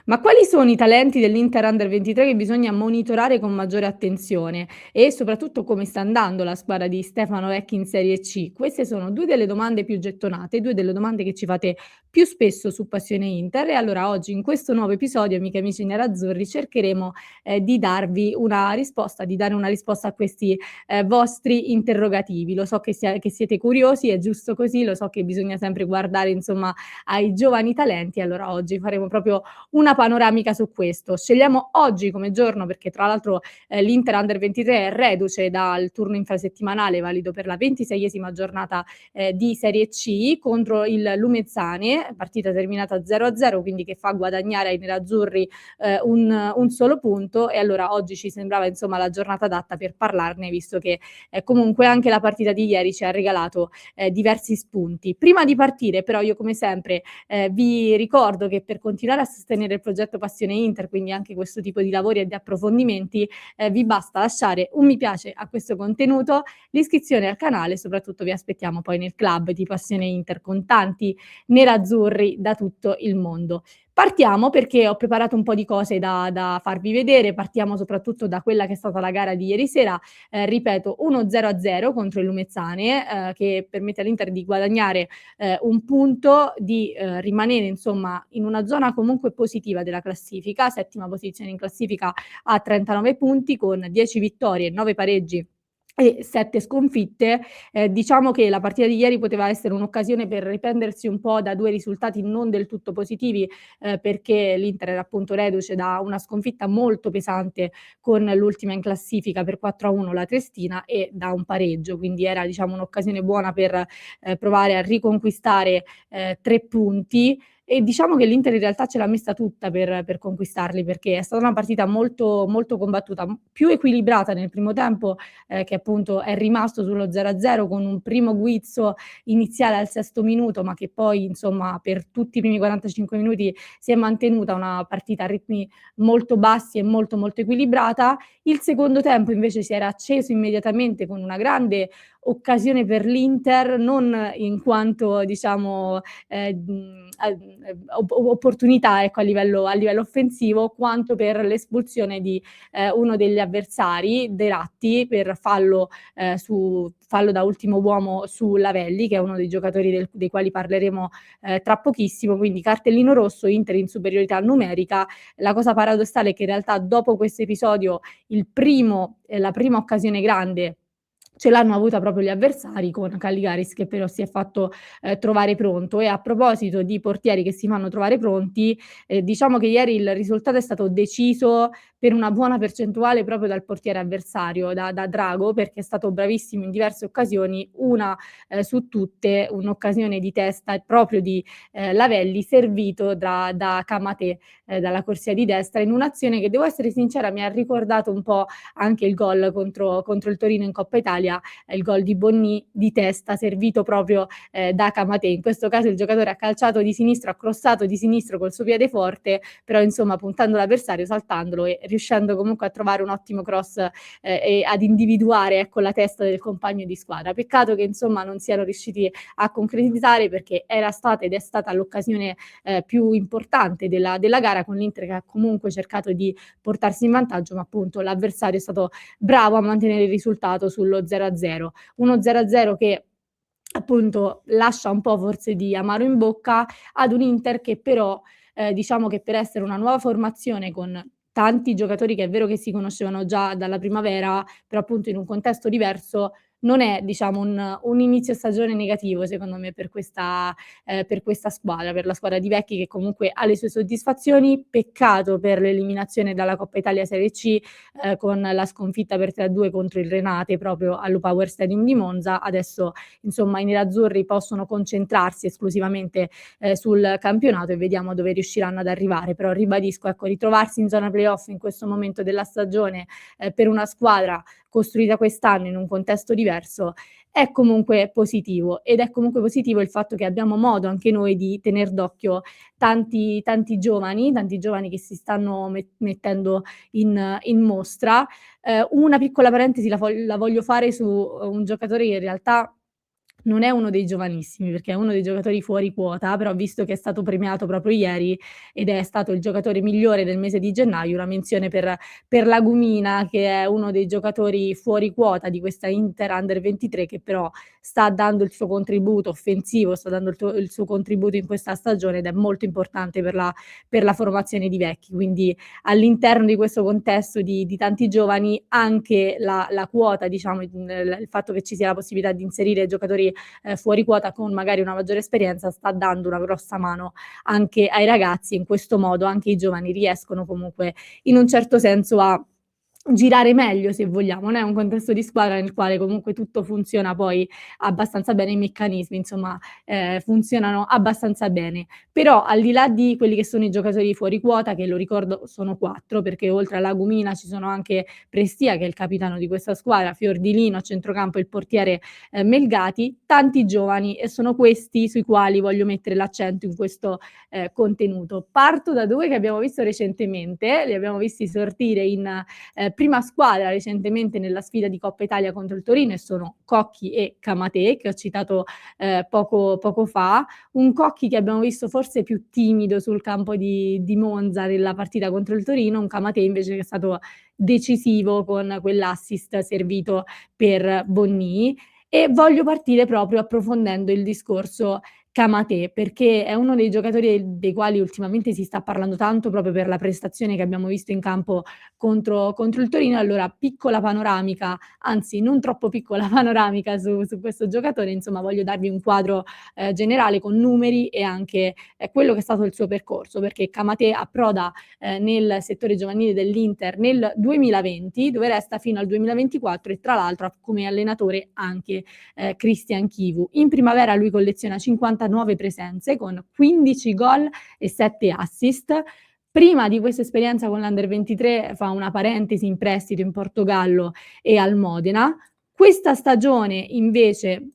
Ma quali sono i talenti dell'Inter Under 23 che bisogna monitorare con maggiore attenzione? E soprattutto come sta andando la squadra di Stefano Vecchi in Serie C? Queste sono 2 delle domande più gettonate, 2 delle domande che ci fate più spesso su Passione Inter e allora oggi in questo nuovo episodio, amiche e amici nerazzurri, cercheremo, di darvi una risposta, di dare una risposta a questi, vostri interrogativi. Lo so che siete curiosi, è giusto così, lo so che bisogna sempre guardare insomma ai giovani talenti, allora oggi faremo proprio una panoramica su questo. Scegliamo oggi come giorno perché tra l'altro, l'Inter Under 23 è reduce dal turno infrasettimanale valido per la 26esima giornata, di Serie C contro il Lumezzane, partita terminata 0-0, quindi che fa guadagnare ai nerazzurri, un solo punto e allora oggi ci sembrava insomma la giornata adatta per parlarne, visto che, comunque anche la partita di ieri ci ha regalato, diversi spunti. Prima di partire però io come sempre, vi ricordo che per continuare a sostenere il progetto Passione Inter, quindi anche questo tipo di lavori e di approfondimenti, vi basta lasciare un mi piace a questo contenuto, l'iscrizione al canale e soprattutto vi aspettiamo poi nel club di Passione Inter con tanti nerazzurri da tutto il mondo. Partiamo perché ho preparato un po' di cose da farvi vedere, partiamo soprattutto da quella che è stata la gara di ieri sera, ripeto 1-0 contro il Lumezzane, che permette all'Inter di guadagnare un punto, di rimanere insomma in una zona comunque positiva della classifica, settima posizione in classifica a 39 punti con 10 vittorie, 9 pareggi e 7 sconfitte. Diciamo che la partita di ieri poteva essere un'occasione per riprendersi un po' da 2 risultati non del tutto positivi, perché l'Inter era appunto reduce da una sconfitta molto pesante con l'ultima in classifica per 4-1 la Triestina e da un pareggio, quindi era diciamo un'occasione buona per provare a riconquistare 3 punti e diciamo che l'Inter in realtà ce l'ha messa tutta per conquistarli, perché è stata una partita molto, molto combattuta, più equilibrata nel primo tempo, che appunto è rimasto sullo 0-0 con un primo guizzo iniziale al sesto minuto, ma che poi insomma per tutti i primi 45 minuti si è mantenuta una partita a ritmi molto bassi e molto, molto equilibrata. Il secondo tempo invece si era acceso immediatamente con una grande occasione per l'Inter, non in quanto diciamo opportunità ecco, a livello offensivo, quanto per l'espulsione di uno degli avversari, De Ratti, per fallo da ultimo uomo su Lavelli, che è uno dei giocatori dei quali parleremo tra pochissimo, quindi cartellino rosso, Inter in superiorità numerica. La cosa paradossale è che in realtà dopo questo episodio la prima occasione grande ce l'hanno avuta proprio gli avversari con Calligaris che però si è fatto, trovare pronto. E a proposito di portieri che si fanno trovare pronti, diciamo che ieri il risultato è stato deciso per una buona percentuale proprio dal portiere avversario, da Drago, perché è stato bravissimo in diverse occasioni, una, su tutte un'occasione di testa proprio di, Lavelli servito da Kamaté, dalla corsia di destra in un'azione che devo essere sincera mi ha ricordato un po' anche il gol contro il Torino in Coppa Italia, il gol di Bonnì di testa servito proprio da Kamaté. In questo caso il giocatore ha calciato di sinistro, ha crossato di sinistro col suo piede forte, però insomma puntando l'avversario, saltandolo e riuscendo comunque a trovare un ottimo cross e ad individuare ecco, la testa del compagno di squadra. Peccato che insomma non siano riusciti a concretizzare perché era stata ed è stata l'occasione più importante della gara con l'Inter che ha comunque cercato di portarsi in vantaggio, ma appunto l'avversario è stato bravo a mantenere il risultato sullo 0-0. Uno 0-0 che appunto lascia un po' forse di amaro in bocca ad un Inter che però, diciamo che per essere una nuova formazione con tanti giocatori che è vero che si conoscevano già dalla primavera, però appunto in un contesto diverso, non è diciamo un inizio stagione negativo secondo me per questa squadra, per la squadra di Vecchi che comunque ha le sue soddisfazioni. Peccato per l'eliminazione dalla Coppa Italia Serie C, con la sconfitta per 3-2 contro il Renate proprio all'O-Power Stadium di Monza. Adesso insomma i nerazzurri possono concentrarsi esclusivamente, sul campionato e vediamo dove riusciranno ad arrivare. Però ribadisco, ecco, ritrovarsi in zona playoff in questo momento della stagione, per una squadra costruita quest'anno in un contesto diverso è comunque positivo ed è comunque positivo il fatto che abbiamo modo anche noi di tener d'occhio tanti giovani che si stanno mettendo in mostra. Una piccola parentesi la voglio fare su un giocatore che in realtà non è uno dei giovanissimi, perché è uno dei giocatori fuori quota, però visto che è stato premiato proprio ieri ed è stato il giocatore migliore del mese di gennaio, una menzione per Lagumina, che è uno dei giocatori fuori quota di questa Inter Under 23, che però sta dando il suo contributo offensivo, sta dando il suo contributo in questa stagione ed è molto importante per la formazione di Vecchi. Quindi all'interno di questo contesto di tanti giovani anche la quota, diciamo, il fatto che ci sia la possibilità di inserire giocatori fuori quota con magari una maggiore esperienza sta dando una grossa mano anche ai ragazzi. In questo modo anche i giovani riescono comunque in un certo senso a girare meglio, se vogliamo, no, è un contesto di squadra nel quale comunque tutto funziona poi abbastanza bene, i meccanismi insomma, funzionano abbastanza bene. Però al di là di quelli che sono i giocatori fuori quota, che lo ricordo sono 4, perché oltre a Lagumina ci sono anche Prestia, che è il capitano di questa squadra, Fiordilino a centrocampo e il portiere, Melgati, tanti giovani e sono questi sui quali voglio mettere l'accento in questo, contenuto. Parto da 2 che abbiamo visto recentemente, li abbiamo visti sortire in prima squadra recentemente nella sfida di Coppa Italia contro il Torino e sono Cocchi e Camatè, che ho citato poco fa. Un Cocchi che abbiamo visto forse più timido sul campo di Monza nella partita contro il Torino, un Camatè invece che è stato decisivo con quell'assist servito per Bonnì. E voglio partire proprio approfondendo il discorso Camatè, perché è uno dei giocatori dei quali ultimamente si sta parlando tanto proprio per la prestazione che abbiamo visto in campo contro il Torino. Allora, piccola panoramica, anzi non troppo piccola panoramica su questo giocatore, insomma voglio darvi un quadro, generale con numeri e anche, quello che è stato il suo percorso, perché Camatè approda, nel settore giovanile dell'Inter nel 2020, dove resta fino al 2024 e tra l'altro ha come allenatore anche, Christian Chivu. In primavera lui colleziona 59 presenze con 15 gol e 7 assist. Prima di questa esperienza con l'Under 23 fa una parentesi in prestito in Portogallo e al Modena. Questa stagione invece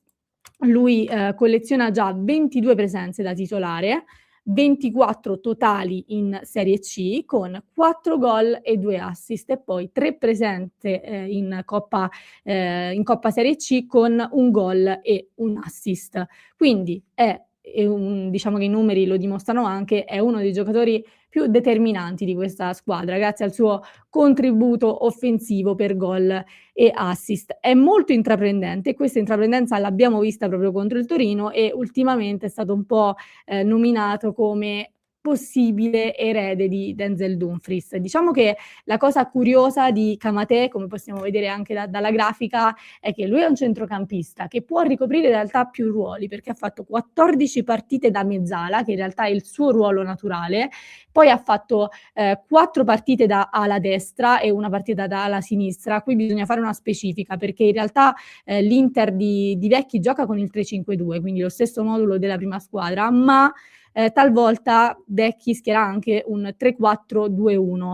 lui, colleziona già 22 presenze da titolare, 24 totali in Serie C con 4 gol e 2 assist e poi 3 presenze, in Coppa Serie C con 1 gol e 1 assist. Quindi è un diciamo che i numeri lo dimostrano anche, è uno dei giocatori più determinanti di questa squadra, grazie al suo contributo offensivo per gol e assist. È molto intraprendente e questa intraprendenza l'abbiamo vista proprio contro il Torino e ultimamente è stato un po', nominato come possibile erede di Denzel Dumfries. Diciamo che la cosa curiosa di Camatè, come possiamo vedere anche dalla grafica, è che lui è un centrocampista che può ricoprire in realtà più ruoli, perché ha fatto 14 partite da mezzala, che in realtà è il suo ruolo naturale, poi ha fatto 4 partite da ala destra e 1 partita da ala sinistra. Qui bisogna fare una specifica, perché in realtà l'Inter di Vecchi gioca con il 3-5-2, quindi lo stesso modulo della prima squadra, ma talvolta Vecchi schiera anche un 3-4-2-1,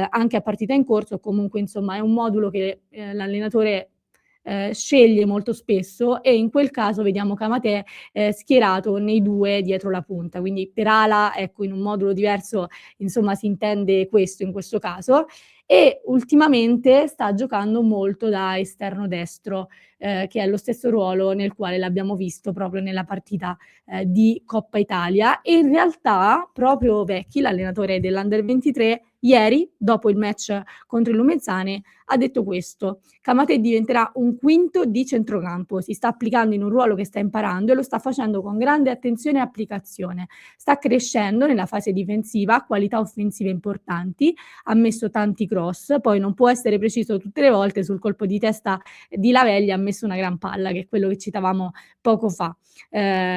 anche a partita in corso, comunque insomma è un modulo che l'allenatore sceglie molto spesso e in quel caso vediamo Camatè schierato nei 2 dietro la punta, quindi per ala, ecco, in un modulo diverso, insomma si intende questo in questo caso. E ultimamente sta giocando molto da esterno destro, che è lo stesso ruolo nel quale l'abbiamo visto proprio nella partita, di Coppa Italia e in realtà proprio Vecchi, l'allenatore dell'Under 23, ieri, dopo il match contro il Lumezzane, ha detto questo: Camatè diventerà un quinto di centrocampo, si sta applicando in un ruolo che sta imparando e lo sta facendo con grande attenzione e applicazione. Sta crescendo nella fase difensiva, ha qualità offensive importanti, ha messo tanti cross, poi non può essere preciso tutte le volte, sul colpo di testa di Laveglia ha messo una gran palla, che è quello che citavamo poco fa.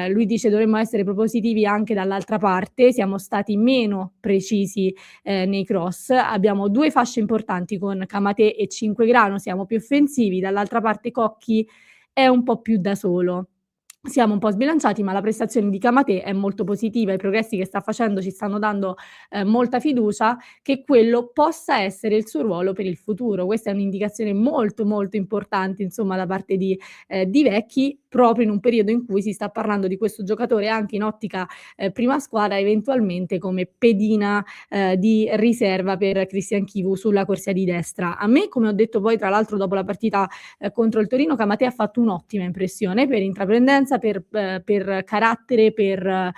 Lui dice dovremmo essere propositivi anche dall'altra parte, siamo stati meno precisi nei cross, abbiamo 2 fasce importanti con Camatè e Cinquegrano, siamo più offensivi, dall'altra parte Cocchi è un po' più da solo. Siamo un po' sbilanciati, ma la prestazione di Camatè è molto positiva, i progressi che sta facendo ci stanno dando, molta fiducia che quello possa essere il suo ruolo per il futuro. Questa è un'indicazione molto, molto importante insomma da parte di Vecchi proprio in un periodo in cui si sta parlando di questo giocatore anche in ottica, prima squadra, eventualmente come pedina, di riserva per Christian Chivu sulla corsia di destra. A me, come ho detto poi tra l'altro dopo la partita, contro il Torino, Camatè ha fatto un'ottima impressione per intraprendenza, per carattere, per,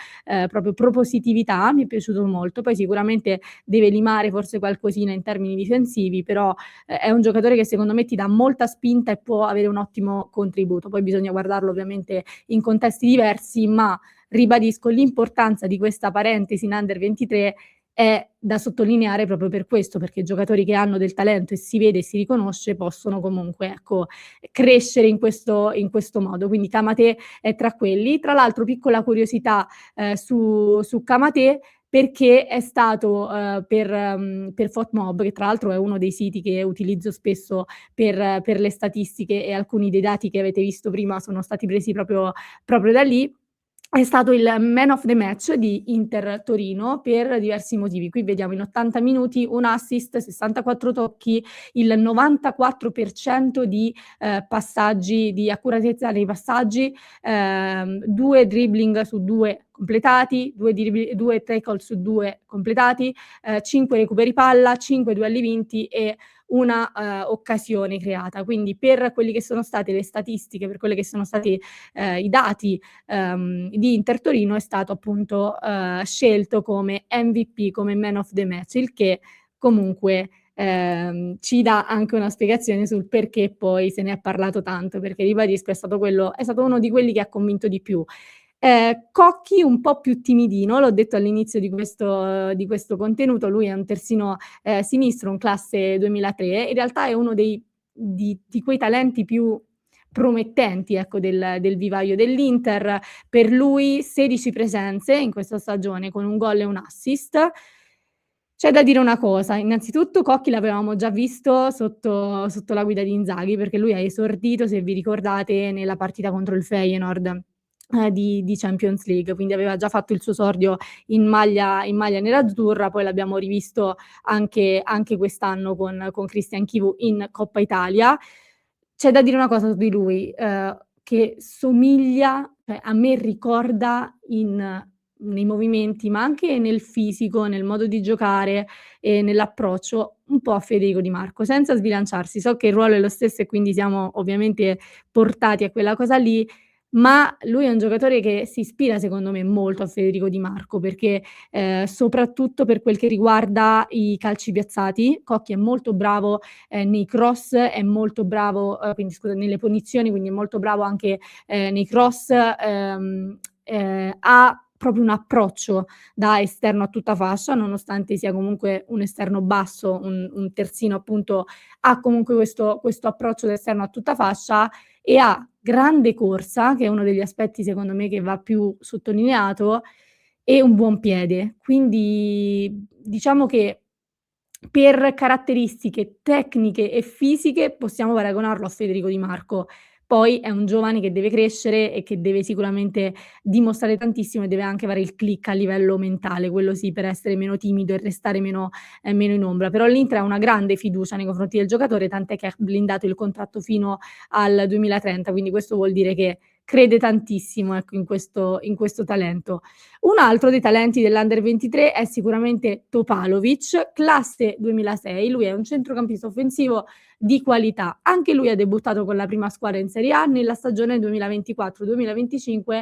proprio propositività, mi è piaciuto molto. Poi sicuramente deve limare forse qualcosina in termini difensivi, però, è un giocatore che secondo me ti dà molta spinta e può avere un ottimo contributo. Poi bisogna guardarlo ovviamente in contesti diversi, ma ribadisco l'importanza di questa parentesi in Under 23 è da sottolineare proprio per questo, perché giocatori che hanno del talento e si vede e si riconosce possono comunque, ecco, crescere in questo modo. Quindi Camatè è tra quelli. Tra l'altro, piccola curiosità, su Camatè, perché è stato, per FOTMob, che tra l'altro è uno dei siti che utilizzo spesso per le statistiche, e alcuni dei dati che avete visto prima sono stati presi proprio da lì. È stato il man of the match di Inter Torino per diversi motivi. Qui vediamo in 80 minuti 1 assist, 64 tocchi, il 94% di, passaggi, di accuratezza nei passaggi, 2 dribbling su 2 completati, 2 tackle su 2 completati, 5 recuperi palla, 5 duelli vinti e una, occasione creata. Quindi per quelli che sono state le statistiche, per quelli che sono stati, i dati, di Inter Torino, è stato appunto, scelto come MVP, come man of the match, il che comunque, ci dà anche una spiegazione sul perché poi se ne è parlato tanto, perché ribadisco è stato uno di quelli che ha convinto di più. Cocchi un po' più timidino, l'ho detto all'inizio di questo contenuto, lui è un terzino, sinistro, un classe 2003, in realtà è uno di quei talenti più promettenti, ecco, del vivaio dell'Inter. Per lui 16 presenze in questa stagione con un gol e un assist. C'è da dire una cosa: innanzitutto Cocchi l'avevamo già visto sotto la guida di Inzaghi, perché lui è esordito, se vi ricordate, nella partita contro il Feyenoord, di Champions League, quindi aveva già fatto il suo esordio in maglia nerazzurra, poi l'abbiamo rivisto anche quest'anno con Christian Chivu in Coppa Italia. C'è da dire una cosa su di lui, che somiglia, cioè a me ricorda nei movimenti, ma anche nel fisico, nel modo di giocare e nell'approccio, un po' a Federico Di Marco, senza sbilanciarsi. So che il ruolo è lo stesso e quindi siamo ovviamente portati a quella cosa lì, ma lui è un giocatore che si ispira secondo me molto a Federico Di Marco, perché, soprattutto per quel che riguarda i calci piazzati, Cocchi è molto bravo, nei cross, è molto bravo, quindi scusa, nelle punizioni, quindi è molto bravo anche, nei cross, ha proprio un approccio da esterno a tutta fascia, nonostante sia comunque un esterno basso, un terzino appunto, ha comunque questo approccio da esterno a tutta fascia e ha grande corsa, che è uno degli aspetti secondo me che va più sottolineato, e un buon piede. Quindi diciamo che per caratteristiche tecniche e fisiche possiamo paragonarlo a Federico Di Marco. Poi è un giovane che deve crescere e che deve sicuramente dimostrare tantissimo, e deve anche avere il click a livello mentale, quello sì, per essere meno timido e restare meno in ombra. Però l'Inter ha una grande fiducia nei confronti del giocatore, tant'è che ha blindato il contratto fino al 2030, quindi questo vuol dire che crede tantissimo, ecco, in questo talento. Un altro dei talenti dell'Under 23 è sicuramente Topalovic, classe 2006. Lui è un centrocampista offensivo di qualità. Anche lui ha debuttato con la prima squadra in Serie A nella stagione 2024-2025,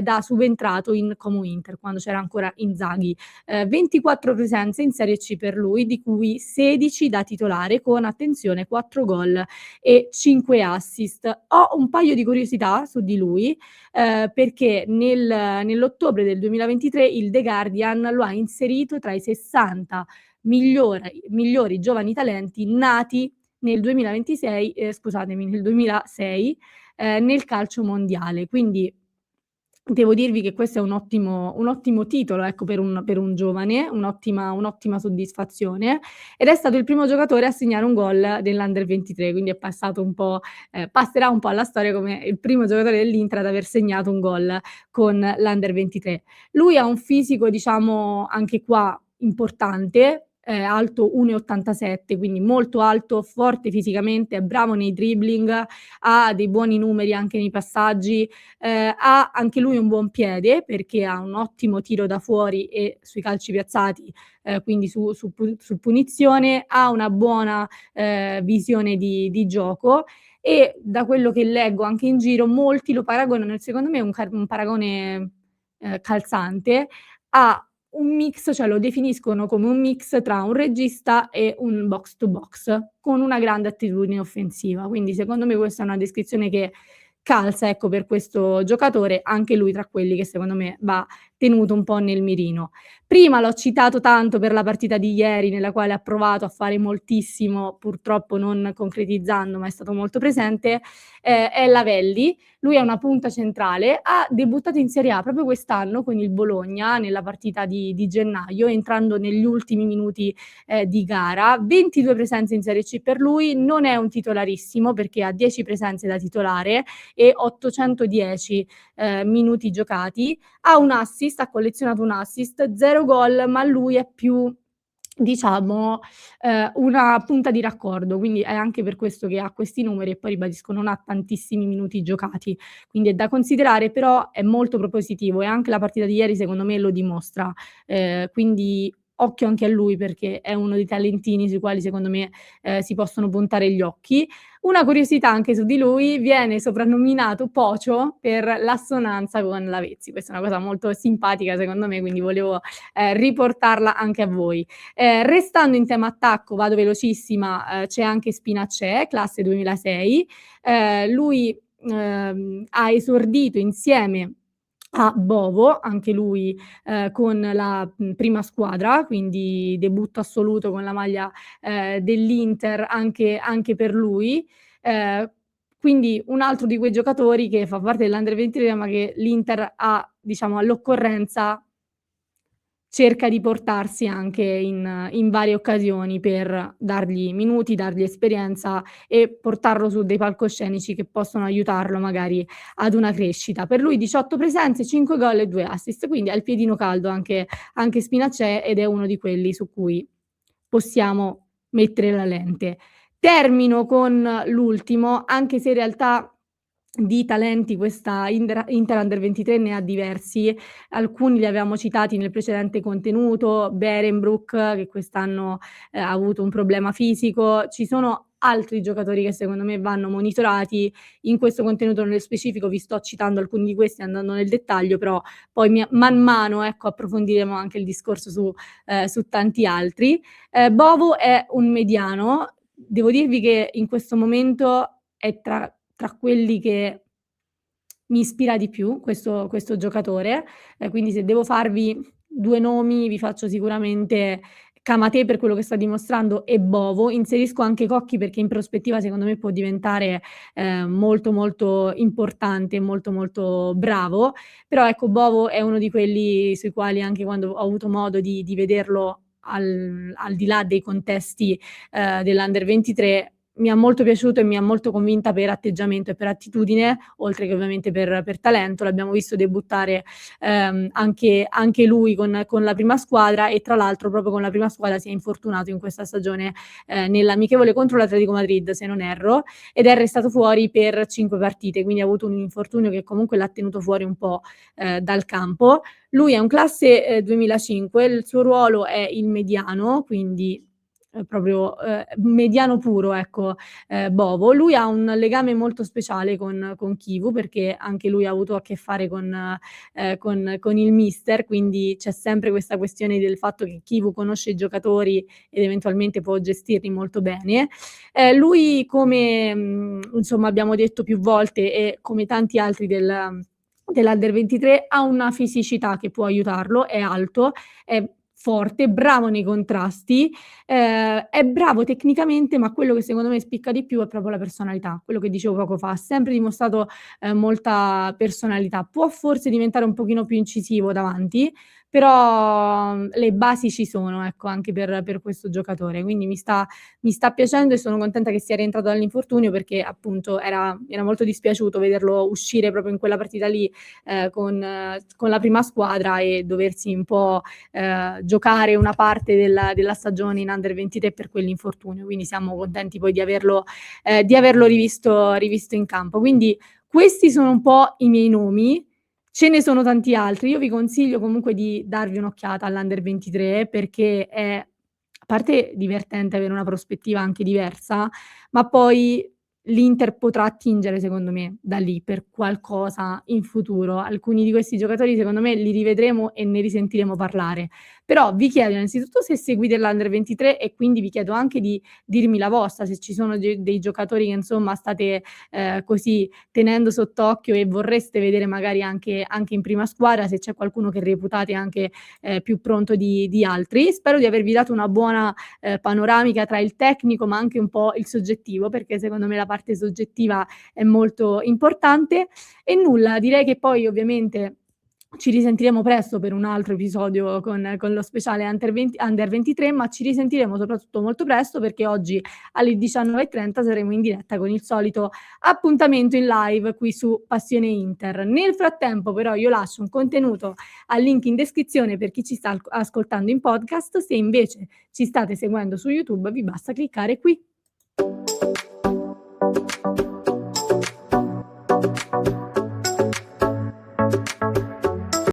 da subentrato in Como Inter, quando c'era ancora Inzaghi. 24 presenze in Serie C per lui, di cui 16 da titolare con, attenzione, 4 gol e 5 assist. Ho un paio di curiosità su di lui, perché nell'ottobre del 2023 il The Guardian lo ha inserito tra i 60 migliori giovani talenti nati nel 2006, nel calcio mondiale. Quindi devo dirvi che questo è un ottimo titolo, ecco, per un giovane, un'ottima soddisfazione, ed è stato il primo giocatore a segnare un gol dell'Under 23, quindi è passato un po', passerà un po' alla storia come il primo giocatore dell'Inter ad aver segnato un gol con l'Under 23. Lui ha un fisico, diciamo, anche qua importante, alto 1,87, quindi molto alto, forte fisicamente, è bravo nei dribbling, ha dei buoni numeri anche nei passaggi, ha anche lui un buon piede perché ha un ottimo tiro da fuori e sui calci piazzati, quindi su punizione, ha una buona, visione di gioco e da quello che leggo anche in giro molti lo paragonano e secondo me è un paragone, calzante a un mix, cioè lo definiscono come un mix tra un regista e un box to box, con una grande attitudine offensiva. Quindi secondo me questa è una descrizione che calza, ecco, per questo giocatore, anche lui tra quelli che secondo me va tenuto un po' nel mirino. Prima l'ho citato tanto per la partita di ieri nella quale ha provato a fare moltissimo, purtroppo non concretizzando, ma è stato molto presente, è Lavelli. Lui è una punta centrale, ha debuttato in Serie A proprio quest'anno con il Bologna nella partita di gennaio, entrando negli ultimi minuti, di gara. 22 presenze in Serie C per lui, non è un titolarissimo perché ha 10 presenze da titolare e 810, minuti giocati. Ha un assist, ha collezionato un assist, 0 gol, ma lui è più diciamo, una punta di raccordo, quindi è anche per questo che ha questi numeri e poi ribadisco non ha tantissimi minuti giocati, quindi è da considerare, però è molto propositivo e anche la partita di ieri secondo me lo dimostra. Quindi occhio anche a lui perché è uno dei talentini sui quali secondo me, si possono puntare gli occhi. Una curiosità anche su di lui, viene soprannominato Pocio per l'assonanza con Lavezzi. Questa è una cosa molto simpatica secondo me, quindi volevo, riportarla anche a voi. Restando in tema attacco, vado velocissima, c'è anche Spinaccè, classe 2006. Lui, ha esordito insieme a Bovo, anche lui, con la, prima squadra, quindi debutto assoluto con la maglia, dell'Inter anche per lui. Ehm, quindi un altro di quei giocatori che fa parte dell'Under 23, ma che l'Inter ha, diciamo, all'occorrenza cerca di portarsi anche in varie occasioni per dargli minuti, dargli esperienza e portarlo su dei palcoscenici che possono aiutarlo magari ad una crescita. Per lui 18 presenze, 5 gol e 2 assist, quindi ha il piedino caldo anche Spinaccè ed è uno di quelli su cui possiamo mettere la lente. Termino con l'ultimo, anche se in realtà di talenti questa Inter Under 23 ne ha diversi, alcuni li avevamo citati nel precedente contenuto, Beerenbroek che quest'anno, ha avuto un problema fisico. Ci sono altri giocatori che secondo me vanno monitorati. In questo contenuto nello specifico vi sto citando alcuni di questi andando nel dettaglio, però poi man mano, ecco, approfondiremo anche il discorso su tanti altri. Bovo è un mediano, devo dirvi che in questo momento è tra quelli che mi ispira di più questo giocatore, quindi se devo farvi 2 nomi vi faccio sicuramente Camatè per quello che sta dimostrando e Bovo. Inserisco anche Cocchi perché in prospettiva secondo me può diventare, molto, molto importante e molto, molto bravo, però ecco Bovo è uno di quelli sui quali anche quando ho avuto modo di vederlo al di là dei contesti, dell'Under 23 mi ha molto piaciuto e mi ha molto convinta per atteggiamento e per attitudine, oltre che ovviamente per talento. L'abbiamo visto debuttare, anche lui con la prima squadra e tra l'altro proprio con la prima squadra si è infortunato in questa stagione, nell'amichevole contro l'Atletico Madrid, se non erro, ed è restato fuori per 5 partite, quindi ha avuto un infortunio che comunque l'ha tenuto fuori un po', dal campo. Lui è un classe, 2005, il suo ruolo è il mediano, quindi proprio, mediano puro, ecco, Bovo. Lui ha un legame molto speciale con Chivu, perché anche lui ha avuto a che fare con il mister, quindi c'è sempre questa questione del fatto che Chivu conosce i giocatori ed eventualmente può gestirli molto bene. Lui come, insomma abbiamo detto più volte e come tanti altri dell'Under 23 ha una fisicità che può aiutarlo, è alto, è forte, bravo nei contrasti, è bravo tecnicamente, ma quello che secondo me spicca di più è proprio la personalità, quello che dicevo poco fa, ha sempre dimostrato, molta personalità. Può forse diventare un pochino più incisivo davanti, però le basi ci sono, ecco, anche per questo giocatore. Quindi mi sta piacendo e sono contenta che sia rientrato dall'infortunio perché appunto era molto dispiaciuto vederlo uscire proprio in quella partita lì, con la prima squadra e doversi un po', giocare una parte della stagione in under 23 per quell'infortunio. Quindi siamo contenti poi di averlo rivisto in campo. Quindi questi sono un po' i miei nomi, ce ne sono tanti altri. Io vi consiglio comunque di darvi un'occhiata all'Under 23 perché è a parte divertente avere una prospettiva anche diversa, ma poi l'Inter potrà attingere secondo me da lì per qualcosa in futuro. Alcuni di questi giocatori secondo me li rivedremo e ne risentiremo parlare. Però vi chiedo innanzitutto se seguite l'Under 23 e quindi vi chiedo anche di dirmi la vostra, se ci sono dei giocatori che insomma state così tenendo sott'occhio e vorreste vedere magari anche in prima squadra, se c'è qualcuno che reputate anche più pronto di altri. Spero di avervi dato una buona panoramica tra il tecnico ma anche un po' il soggettivo, perché secondo me la parte soggettiva è molto importante. E nulla, direi che poi ovviamente ci risentiremo presto per un altro episodio con lo speciale Under 23, ma ci risentiremo soprattutto molto presto perché oggi alle 19:30 saremo in diretta con il solito appuntamento in live qui su Passione Inter. Nel frattempo però io lascio un contenuto al link in descrizione per chi ci sta ascoltando in podcast, se invece ci state seguendo su YouTube vi basta cliccare qui.